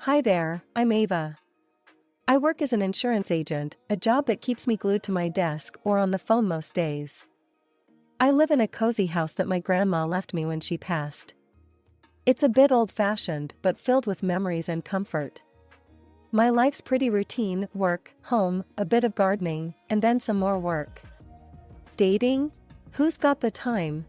Hi there, I'm Ava. I work as an insurance agent, a job that keeps me glued to my desk or on the phone most days. I live in a cozy house that my grandma left me when she passed. It's a bit old-fashioned but filled with memories and comfort. My life's pretty routine: work, home, a bit of gardening, and then some more work. Dating? Who's got the time?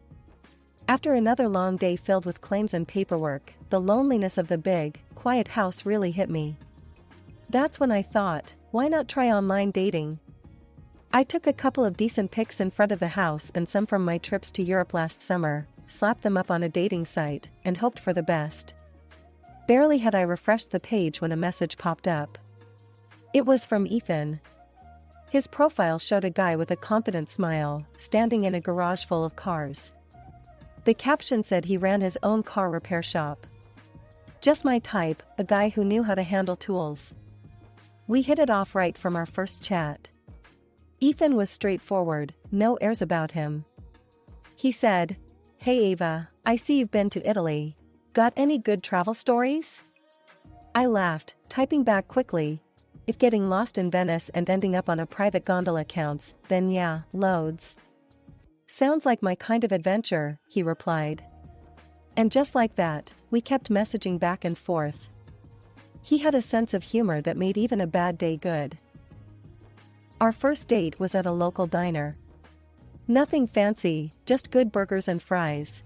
After another long day filled with claims and paperwork, the loneliness of the big, quiet house really hit me. That's when I thought, why not try online dating? I took a couple of decent pics in front of the house and some from my trips to Europe last summer, slapped them up on a dating site, and hoped for the best. Barely had I refreshed the page when a message popped up. It was from Ethan. His profile showed a guy with a confident smile, standing in a garage full of cars. The caption said he ran his own car repair shop. Just my type, a guy who knew how to handle tools. We hit it off right from our first chat. Ethan was straightforward, no airs about him. He said, "Hey Ava, I see you've been to Italy. Got any good travel stories?" I laughed, typing back quickly. If getting lost in Venice and ending up on a private gondola counts, then yeah, loads. "Sounds like my kind of adventure," he replied. And just like that, we kept messaging back and forth. He had a sense of humor that made even a bad day good. Our first date was at a local diner. Nothing fancy, just good burgers and fries.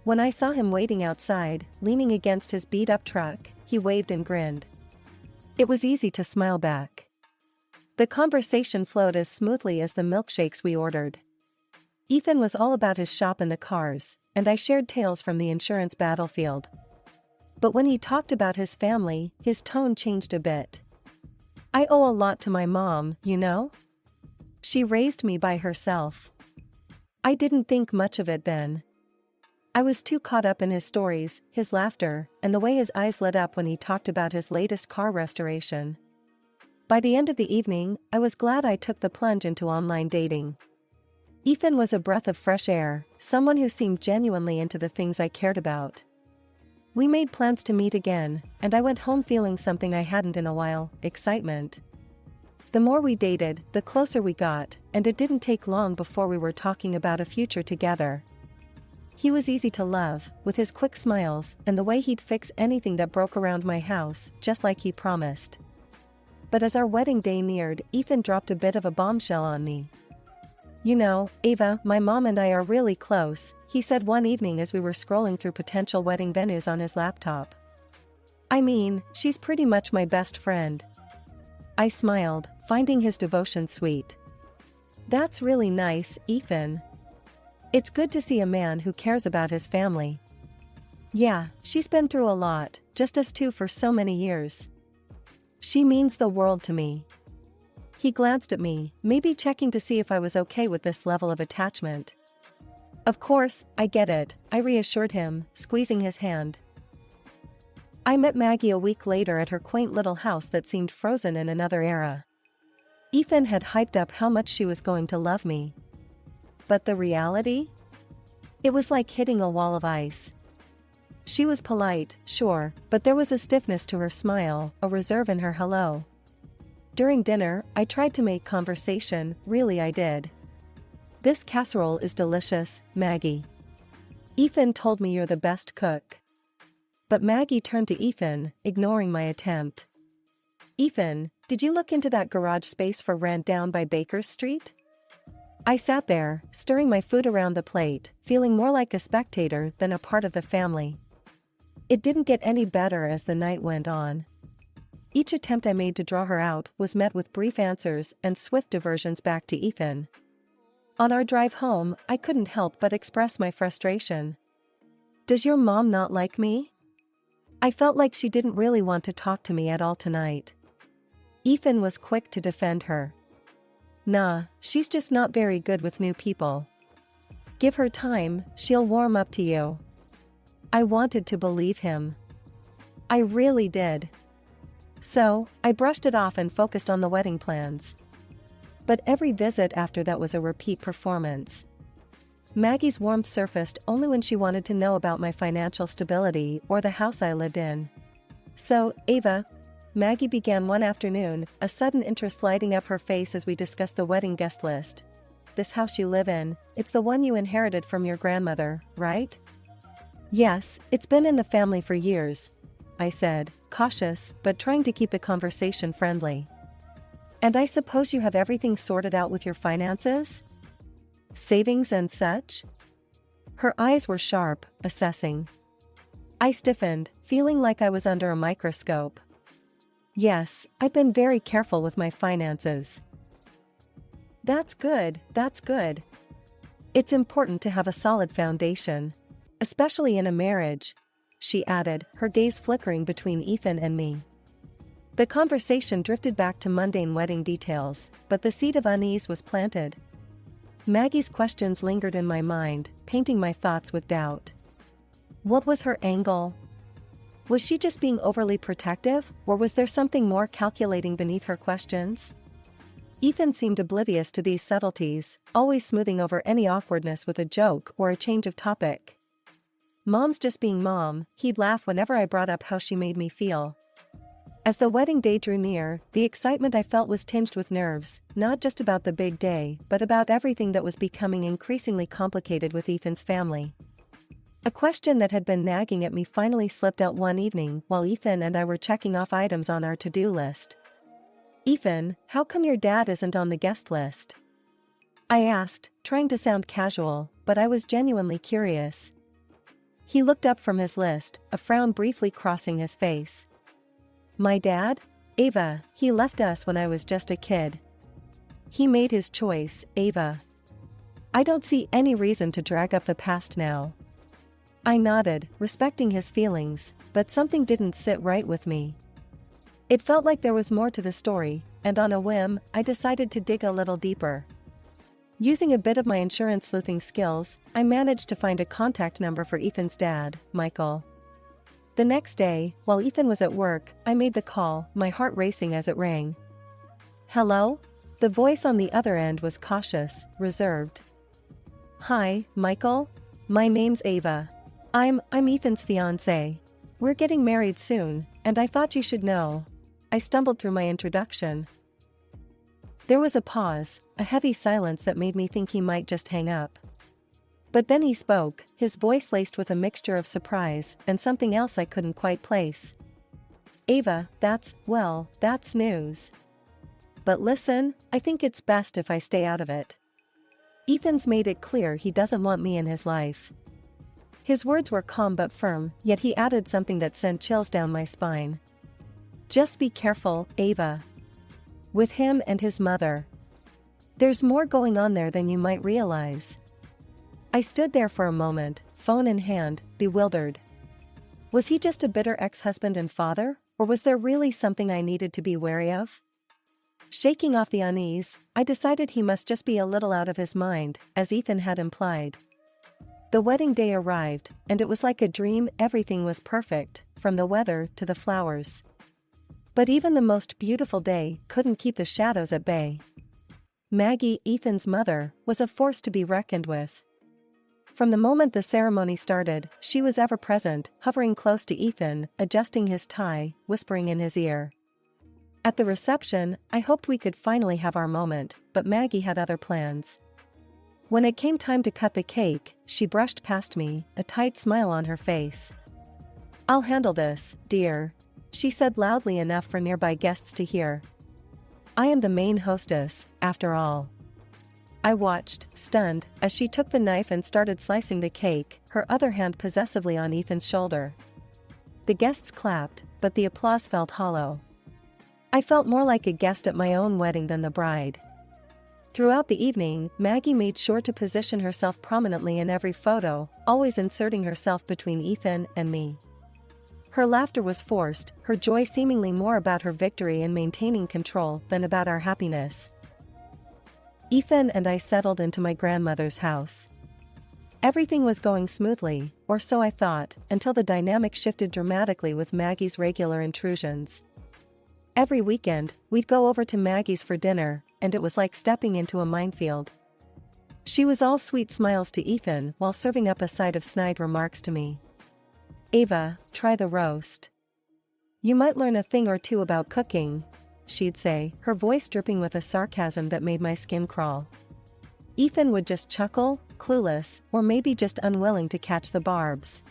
When I saw him waiting outside, leaning against his beat-up truck, he waved and grinned. It was easy to smile back. The conversation flowed as smoothly as the milkshakes we ordered. Ethan was all about his shop and the cars, and I shared tales from the insurance battlefield. But when he talked about his family, his tone changed a bit. "I owe a lot to my mom, you know? She raised me by herself." I didn't think much of it then. I was too caught up in his stories, his laughter, and the way his eyes lit up when he talked about his latest car restoration. By the end of the evening, I was glad I took the plunge into online dating. Ethan was a breath of fresh air, someone who seemed genuinely into the things I cared about. We made plans to meet again, and I went home feeling something I hadn't in a while: excitement. The more we dated, the closer we got, and it didn't take long before we were talking about a future together. He was easy to love, with his quick smiles and the way he'd fix anything that broke around my house, just like he promised. But as our wedding day neared, Ethan dropped a bit of a bombshell on me. "You know, Ava, my mom and I are really close," he said one evening as we were scrolling through potential wedding venues on his laptop. "I mean, she's pretty much my best friend." I smiled, finding his devotion sweet. "That's really nice, Ethan. It's good to see a man who cares about his family." "Yeah, she's been through a lot, just us two for so many years. She means the world to me." He glanced at me, maybe checking to see if I was okay with this level of attachment. "Of course, I get it," I reassured him, squeezing his hand. I met Maggie a week later at her quaint little house that seemed frozen in another era. Ethan had hyped up how much she was going to love me. But the reality? It was like hitting a wall of ice. She was polite, sure, but there was a stiffness to her smile, a reserve in her hello. During dinner, I tried to make conversation, really I did. "This casserole is delicious, Maggie. Ethan told me you're the best cook." But Maggie turned to Ethan, ignoring my attempt. "Ethan, did you look into that garage space for rent down by Baker's Street?" I sat there, stirring my food around the plate, feeling more like a spectator than a part of the family. It didn't get any better as the night went on. Each attempt I made to draw her out was met with brief answers and swift diversions back to Ethan. On our drive home, I couldn't help but express my frustration. "Does your mom not like me?" I felt like she didn't really want to talk to me at all tonight. Ethan was quick to defend her. "Nah, she's just not very good with new people. Give her time, she'll warm up to you." I wanted to believe him. I really did. So, I brushed it off and focused on the wedding plans. But every visit after that was a repeat performance. Maggie's warmth surfaced only when she wanted to know about my financial stability or the house I lived in. So, Ava, Maggie began one afternoon, a sudden interest lighting up her face as we discussed the wedding guest list. This house you live in, it's the one you inherited from your grandmother, right? Yes, it's been in the family for years, I said, cautious, but trying to keep the conversation friendly. And I suppose you have everything sorted out with your finances? Savings and such? Her eyes were sharp, assessing. I stiffened, feeling like I was under a microscope. Yes, I've been very careful with my finances. That's good, that's good. It's important to have a solid foundation. Especially in a marriage, she added, her gaze flickering between Ethan and me. The conversation drifted back to mundane wedding details, but the seed of unease was planted. Maggie's questions lingered in my mind, painting my thoughts with doubt. What was her angle? Was she just being overly protective, or was there something more calculating beneath her questions? Ethan seemed oblivious to these subtleties, always smoothing over any awkwardness with a joke or a change of topic. Mom's just being mom, he'd laugh whenever I brought up how she made me feel. As the wedding day drew near, the excitement I felt was tinged with nerves, not just about the big day, but about everything that was becoming increasingly complicated with Ethan's family. A question that had been nagging at me finally slipped out one evening while Ethan and I were checking off items on our to-do list. Ethan, how come your dad isn't on the guest list? I asked, trying to sound casual, but I was genuinely curious. He looked up from his list, a frown briefly crossing his face. My dad? Ava, he left us when I was just a kid. He made his choice, Ava. I don't see any reason to drag up the past now. I nodded, respecting his feelings, but something didn't sit right with me. It felt like there was more to the story, and on a whim, I decided to dig a little deeper. Using a bit of my insurance sleuthing skills, I managed to find a contact number for Ethan's dad, Michael. The next day, while Ethan was at work, I made the call, my heart racing as it rang. Hello? The voice on the other end was cautious, reserved. Hi, Michael? My name's Ava. I'm Ethan's fiancée. We're getting married soon, and I thought you should know. I stumbled through my introduction. There was a pause, a heavy silence that made me think he might just hang up. But then he spoke, his voice laced with a mixture of surprise and something else I couldn't quite place. Ava, that's news. But listen, I think it's best if I stay out of it. Ethan's made it clear he doesn't want me in his life. His words were calm but firm, yet he added something that sent chills down my spine. Just be careful, Ava. With him and his mother. There's more going on there than you might realize. I stood there for a moment, phone in hand, bewildered. Was he just a bitter ex-husband and father, or was there really something I needed to be wary of? Shaking off the unease, I decided he must just be a little out of his mind, as Ethan had implied. The wedding day arrived, and it was like a dream. Everything was perfect, from the weather to the flowers. But even the most beautiful day couldn't keep the shadows at bay. Maggie, Ethan's mother, was a force to be reckoned with. From the moment the ceremony started, she was ever present, hovering close to Ethan, adjusting his tie, whispering in his ear. At the reception, I hoped we could finally have our moment, but Maggie had other plans. When it came time to cut the cake, she brushed past me, a tight smile on her face. I'll handle this, dear, she said loudly enough for nearby guests to hear. I am the main hostess, after all. I watched, stunned, as she took the knife and started slicing the cake, her other hand possessively on Ethan's shoulder. The guests clapped, but the applause felt hollow. I felt more like a guest at my own wedding than the bride. Throughout the evening, Maggie made sure to position herself prominently in every photo, always inserting herself between Ethan and me. Her laughter was forced, her joy seemingly more about her victory in maintaining control than about our happiness. Ethan and I settled into my grandmother's house. Everything was going smoothly, or so I thought, until the dynamic shifted dramatically with Maggie's regular intrusions. Every weekend, we'd go over to Maggie's for dinner, and it was like stepping into a minefield. She was all sweet smiles to Ethan while serving up a side of snide remarks to me. Ava, try the roast. You might learn a thing or two about cooking, she'd say, her voice dripping with a sarcasm that made my skin crawl. Ethan would just chuckle, clueless, or maybe just unwilling to catch the barbs.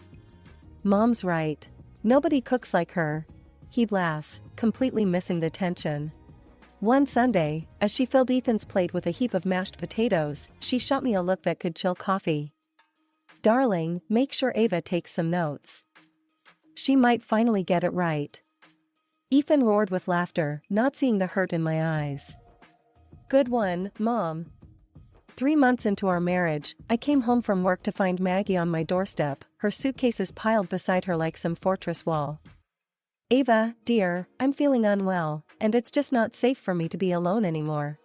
Mom's right. Nobody cooks like her. He'd laugh, completely missing the tension. One Sunday, as she filled Ethan's plate with a heap of mashed potatoes, she shot me a look that could chill coffee. Darling, make sure Ava takes some notes. She might finally get it right. Ethan roared with laughter, not seeing the hurt in my eyes. Good one, Mom. 3 months into our marriage, I came home from work to find Maggie on my doorstep, her suitcases piled beside her like some fortress wall. Ava, dear, I'm feeling unwell, and it's just not safe for me to be alone anymore.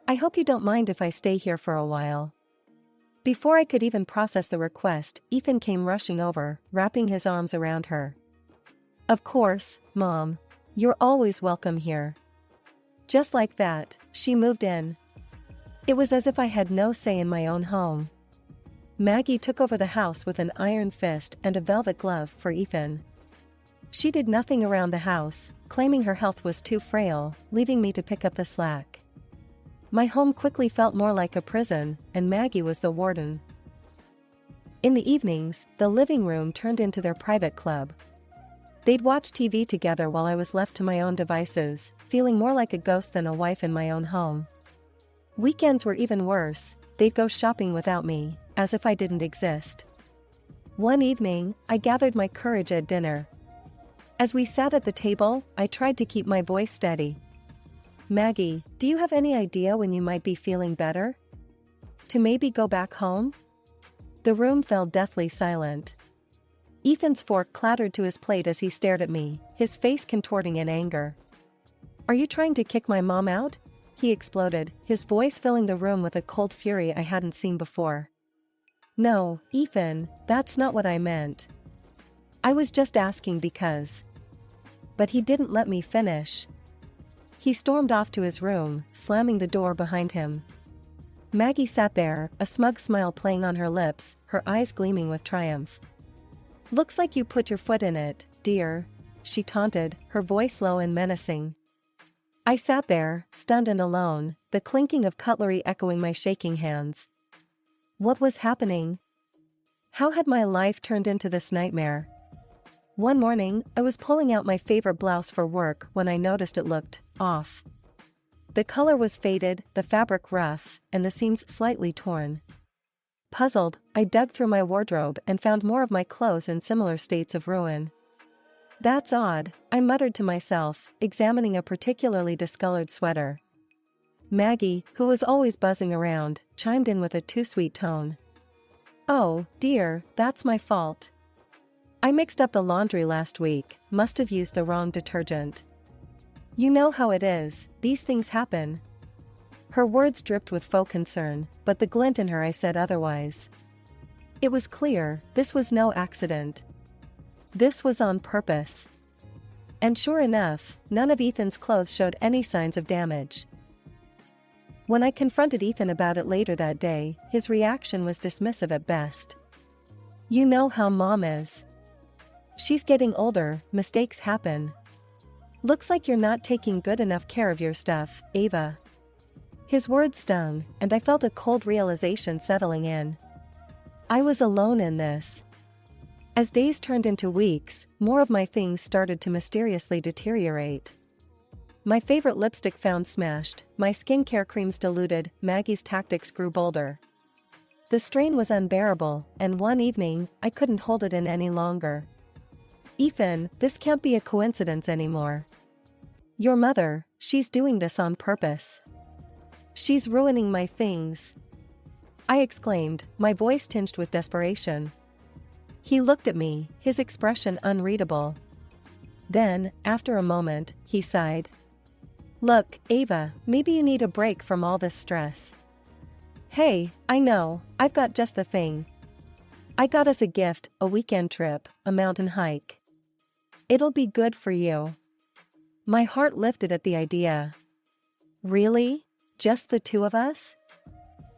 I hope you don't mind if I stay here for a while. Before I could even process the request, Ethan came rushing over, wrapping his arms around her. Of course, Mom. You're always welcome here. Just like that, she moved in. It was as if I had no say in my own home. Maggie took over the house with an iron fist and a velvet glove for Ethan. She did nothing around the house, claiming her health was too frail, leaving me to pick up the slack. My home quickly felt more like a prison, and Maggie was the warden. In the evenings, the living room turned into their private club. They'd watch TV together while I was left to my own devices, feeling more like a ghost than a wife in my own home. Weekends were even worse. They'd go shopping without me, as if I didn't exist. One evening, I gathered my courage at dinner. As we sat at the table, I tried to keep my voice steady. Maggie, do you have any idea when you might be feeling better? To maybe go back home? The room fell deathly silent. Ethan's fork clattered to his plate as he stared at me, his face contorting in anger. Are you trying to kick my mom out? He exploded, his voice filling the room with a cold fury I hadn't seen before. No, Ethan, that's not what I meant. I was just asking because. But he didn't let me finish. He stormed off to his room, slamming the door behind him. Maggie sat there, a smug smile playing on her lips, her eyes gleaming with triumph. Looks like you put your foot in it, dear, she taunted, her voice low and menacing. I sat there, stunned and alone, the clinking of cutlery echoing my shaking hands. What was happening? How had my life turned into this nightmare? One morning, I was pulling out my favorite blouse for work when I noticed it looked off. The color was faded, the fabric rough, and the seams slightly torn. Puzzled, I dug through my wardrobe and found more of my clothes in similar states of ruin. That's odd, I muttered to myself, examining a particularly discolored sweater. Maggie, who was always buzzing around, chimed in with a too-sweet tone. Oh, dear, that's my fault. I mixed up the laundry last week, must have used the wrong detergent. You know how it is, these things happen. Her words dripped with faux concern, but the glint in her eyes said otherwise. It was clear, this was no accident. This was on purpose. And sure enough, none of Ethan's clothes showed any signs of damage. When I confronted Ethan about it later that day, his reaction was dismissive at best. You know how Mom is. She's getting older, mistakes happen. Looks like you're not taking good enough care of your stuff, Ava. His words stung, and I felt a cold realization settling in. I was alone in this. As days turned into weeks, more of my things started to mysteriously deteriorate. My favorite lipstick found smashed, my skincare creams diluted, Maggie's tactics grew bolder. The strain was unbearable, and one evening, I couldn't hold it in any longer. Ethan, this can't be a coincidence anymore. Your mother, she's doing this on purpose. She's ruining my things. I exclaimed, my voice tinged with desperation. He looked at me, his expression unreadable. Then, after a moment, he sighed. Look, Ava, maybe you need a break from all this stress. Hey, I know, I've got just the thing. I got us a gift, a weekend trip, a mountain hike. It'll be good for you. My heart lifted at the idea. Really? Just the two of us?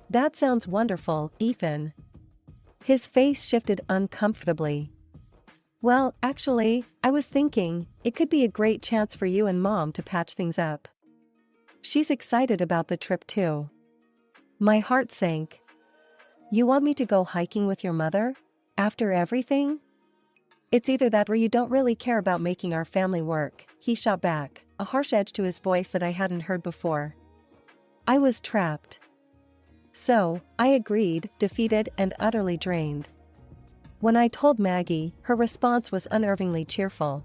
That sounds wonderful, Ethan. His face shifted uncomfortably. Well, actually, I was thinking, it could be a great chance for you and Mom to patch things up. She's excited about the trip too. My heart sank. You want me to go hiking with your mother? After everything? It's either that or you don't really care about making our family work, he shot back, a harsh edge to his voice that I hadn't heard before. I was trapped. So, I agreed, defeated and utterly drained. When I told Maggie, her response was unnervingly cheerful.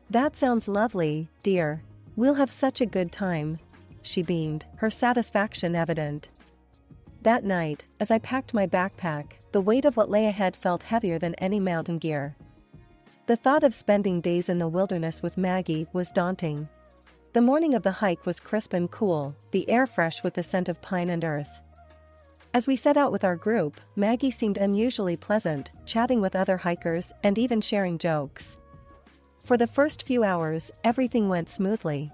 That sounds lovely, dear. We'll have such a good time. She beamed, her satisfaction evident. That night, as I packed my backpack, the weight of what lay ahead felt heavier than any mountain gear. The thought of spending days in the wilderness with Maggie was daunting. The morning of the hike was crisp and cool, the air fresh with the scent of pine and earth. As we set out with our group, Maggie seemed unusually pleasant, chatting with other hikers and even sharing jokes. For the first few hours, everything went smoothly.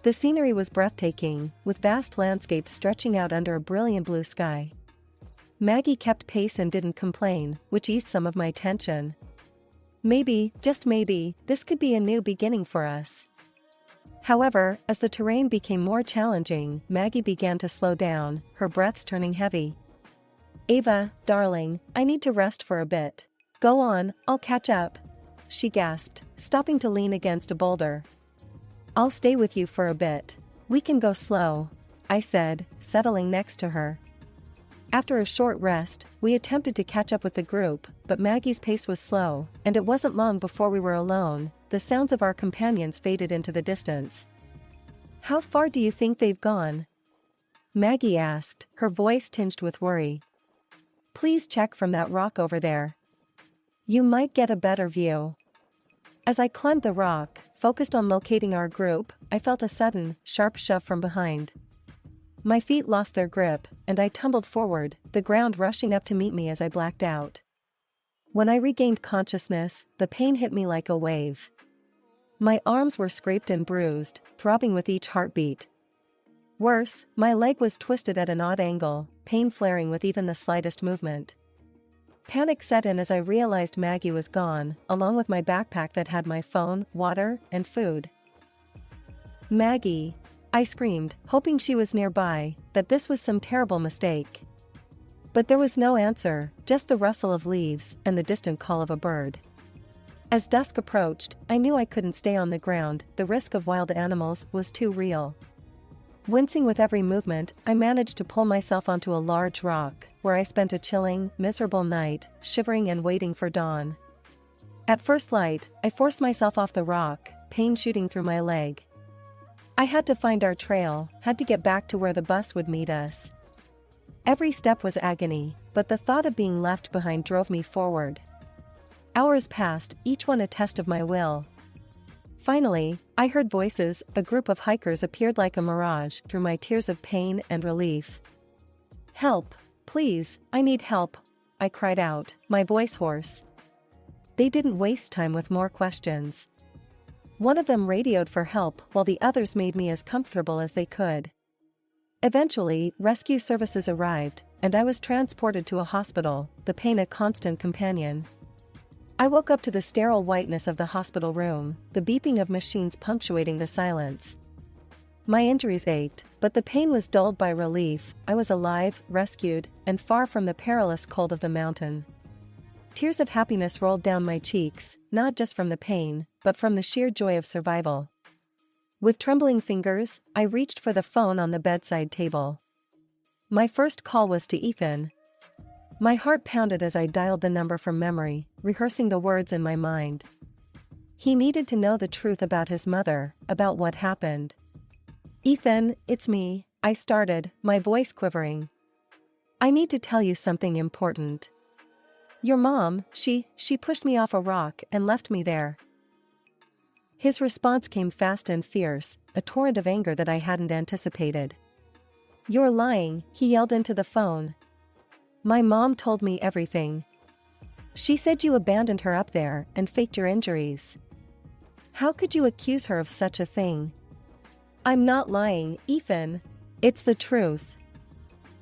The scenery was breathtaking, with vast landscapes stretching out under a brilliant blue sky. Maggie kept pace and didn't complain, which eased some of my tension. Maybe, just maybe, this could be a new beginning for us. However, as the terrain became more challenging, Maggie began to slow down, her breaths turning heavy. Ava, darling, I need to rest for a bit. Go on, I'll catch up. She gasped, stopping to lean against a boulder. I'll stay with you for a bit. We can go slow, I said, settling next to her. After a short rest, we attempted to catch up with the group, but Maggie's pace was slow, and it wasn't long before we were alone. The sounds of our companions faded into the distance. How far do you think they've gone? Maggie asked, her voice tinged with worry. Please check from that rock over there. You might get a better view. As I climbed the rock, focused on locating our group, I felt a sudden, sharp shove from behind. My feet lost their grip, and I tumbled forward, the ground rushing up to meet me as I blacked out. When I regained consciousness, the pain hit me like a wave. My arms were scraped and bruised, throbbing with each heartbeat. Worse, my leg was twisted at an odd angle, pain flaring with even the slightest movement. Panic set in as I realized Maggie was gone, along with my backpack that had my phone, water, and food. Maggie! I screamed, hoping she was nearby, that this was some terrible mistake. But there was no answer, just the rustle of leaves and the distant call of a bird. As dusk approached, I knew I couldn't stay on the ground, the risk of wild animals was too real. Wincing with every movement, I managed to pull myself onto a large rock, where I spent a chilling, miserable night, shivering and waiting for dawn. At first light, I forced myself off the rock, pain shooting through my leg. I had to find our trail, had to get back to where the bus would meet us. Every step was agony, but the thought of being left behind drove me forward. Hours passed, each one a test of my will. Finally, I heard voices. A group of hikers appeared like a mirage through my tears of pain and relief. Help, please, I need help, I cried out, my voice hoarse. They didn't waste time with more questions. One of them radioed for help while the others made me as comfortable as they could. Eventually, rescue services arrived, and I was transported to a hospital, the pain a constant companion. I woke up to the sterile whiteness of the hospital room, the beeping of machines punctuating the silence. My injuries ached, but the pain was dulled by relief. I was alive, rescued, and far from the perilous cold of the mountain. Tears of happiness rolled down my cheeks, not just from the pain, but from the sheer joy of survival. With trembling fingers, I reached for the phone on the bedside table. My first call was to Ethan. My heart pounded as I dialed the number from memory, rehearsing the words in my mind. He needed to know the truth about his mother, about what happened. Ethan, it's me, I started, my voice quivering. I need to tell you something important. Your mom, she pushed me off a rock and left me there. His response came fast and fierce, a torrent of anger that I hadn't anticipated. You're lying, he yelled into the phone. My mom told me everything. She said you abandoned her up there and faked your injuries. How could you accuse her of such a thing? I'm not lying, Ethan. It's the truth.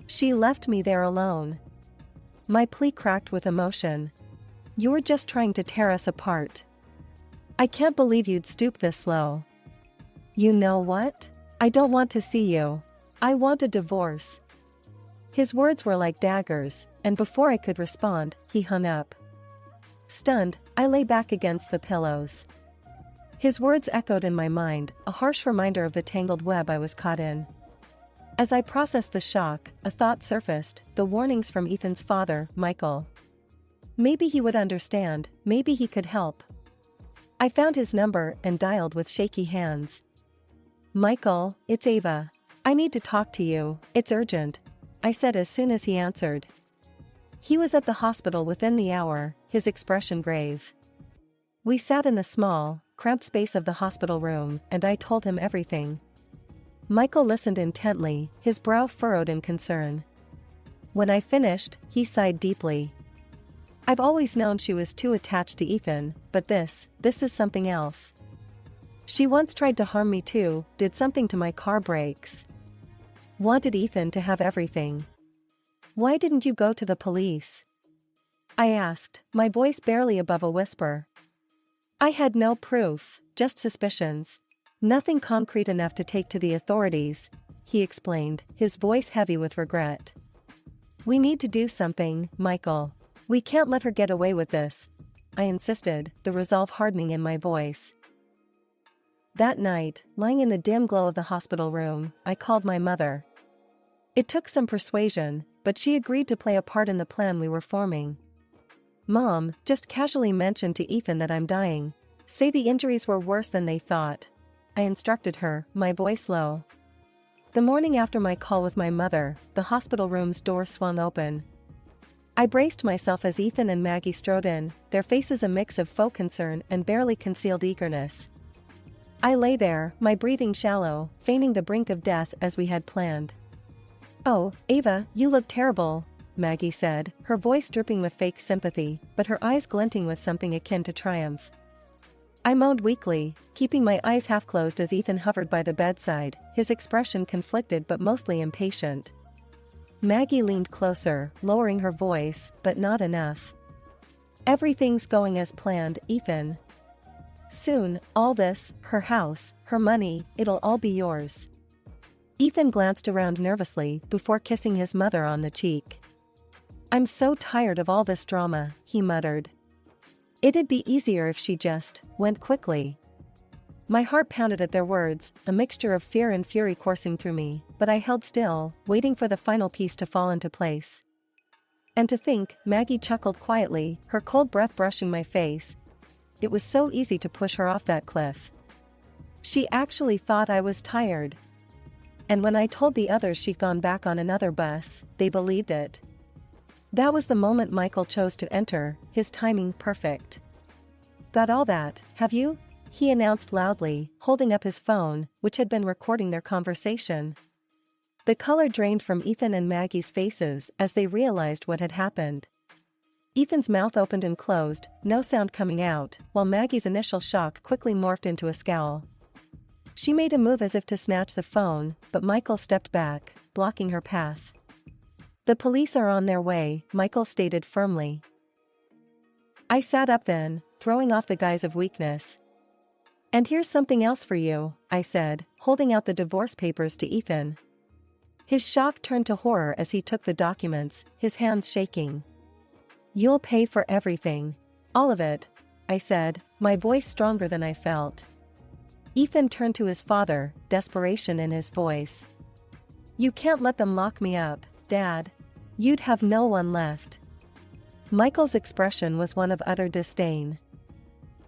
She left me there alone. My plea cracked with emotion. You're just trying to tear us apart. I can't believe you'd stoop this low. You know what? I don't want to see you. I want a divorce." His words were like daggers, and before I could respond, he hung up. Stunned, I lay back against the pillows. His words echoed in my mind, a harsh reminder of the tangled web I was caught in. As I processed the shock, a thought surfaced, the warnings from Ethan's father, Michael. Maybe he would understand, maybe he could help. I found his number and dialed with shaky hands. "Michael, it's Ava. I need to talk to you, it's urgent," I said as soon as he answered. He was at the hospital within the hour, his expression grave. We sat in the small, cramped space of the hospital room, and I told him everything. Michael listened intently, his brow furrowed in concern. When I finished, he sighed deeply. "I've always known she was too attached to Ethan, but this is something else. She once tried to harm me too, did something to my car brakes. Wanted Ethan to have everything. Why didn't you go to the police?" I asked, my voice barely above a whisper. "I had no proof, just suspicions. Nothing concrete enough to take to the authorities," he explained, his voice heavy with regret. "We need to do something, Michael. We can't let her get away with this," I insisted, the resolve hardening in my voice. That night, lying in the dim glow of the hospital room, I called my mother. It took some persuasion, but she agreed to play a part in the plan we were forming. "Mom, just casually mention to Ethan that I'm dying. Say the injuries were worse than they thought," I instructed her, my voice low. The morning after my call with my mother, the hospital room's door swung open. I braced myself as Ethan and Maggie strode in, their faces a mix of faux concern and barely concealed eagerness. I lay there, my breathing shallow, feigning the brink of death as we had planned. "Oh, Ava, you look terrible," Maggie said, her voice dripping with fake sympathy, but her eyes glinting with something akin to triumph. I moaned weakly, keeping my eyes half closed as Ethan hovered by the bedside, his expression conflicted but mostly impatient. Maggie leaned closer, lowering her voice, but not enough. "Everything's going as planned, Ethan. Soon, all this, her house, her money, it'll all be yours." Ethan glanced around nervously before kissing his mother on the cheek. "I'm so tired of all this drama," he muttered. "It'd be easier if she just went quickly." My heart pounded at their words, a mixture of fear and fury coursing through me, but I held still, waiting for the final piece to fall into place. And to think, Maggie chuckled quietly, her cold breath brushing my face. It was so easy to push her off that cliff. She actually thought I was tired. And when I told the others she'd gone back on another bus, they believed it. That was the moment Michael chose to enter, his timing perfect. "Got all that, have you?" he announced loudly, holding up his phone, which had been recording their conversation. The color drained from Ethan and Maggie's faces as they realized what had happened. Ethan's mouth opened and closed, no sound coming out, while Maggie's initial shock quickly morphed into a scowl. She made a move as if to snatch the phone, but Michael stepped back, blocking her path. "The police are on their way," Michael stated firmly. I sat up then, throwing off the guise of weakness. "And here's something else for you," I said, holding out the divorce papers to Ethan. His shock turned to horror as he took the documents, his hands shaking. "You'll pay for everything. All of it," I said, my voice stronger than I felt. Ethan turned to his father, desperation in his voice. "You can't let them lock me up, Dad. You'd have no one left." Michael's expression was one of utter disdain.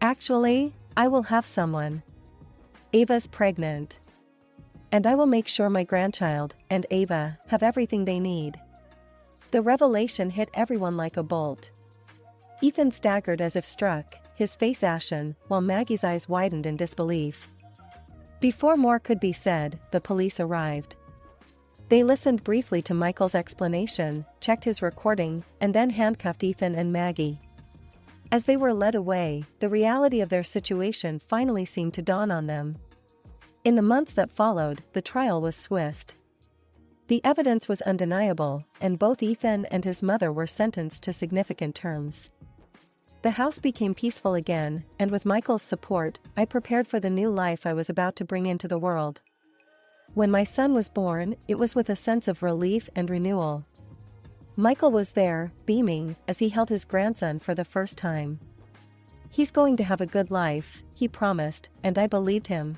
"Actually, I will have someone. Ava's pregnant. And I will make sure my grandchild and Ava have everything they need." The revelation hit everyone like a bolt. Ethan staggered as if struck, his face ashen, while Maggie's eyes widened in disbelief. Before more could be said, the police arrived. They listened briefly to Michael's explanation, checked his recording, and then handcuffed Ethan and Maggie. As they were led away, the reality of their situation finally seemed to dawn on them. In the months that followed, the trial was swift. The evidence was undeniable, and both Ethan and his mother were sentenced to significant terms. The house became peaceful again, and with Michael's support, I prepared for the new life I was about to bring into the world. When my son was born, it was with a sense of relief and renewal. Michael was there, beaming, as he held his grandson for the first time. "He's going to have a good life," he promised, and I believed him.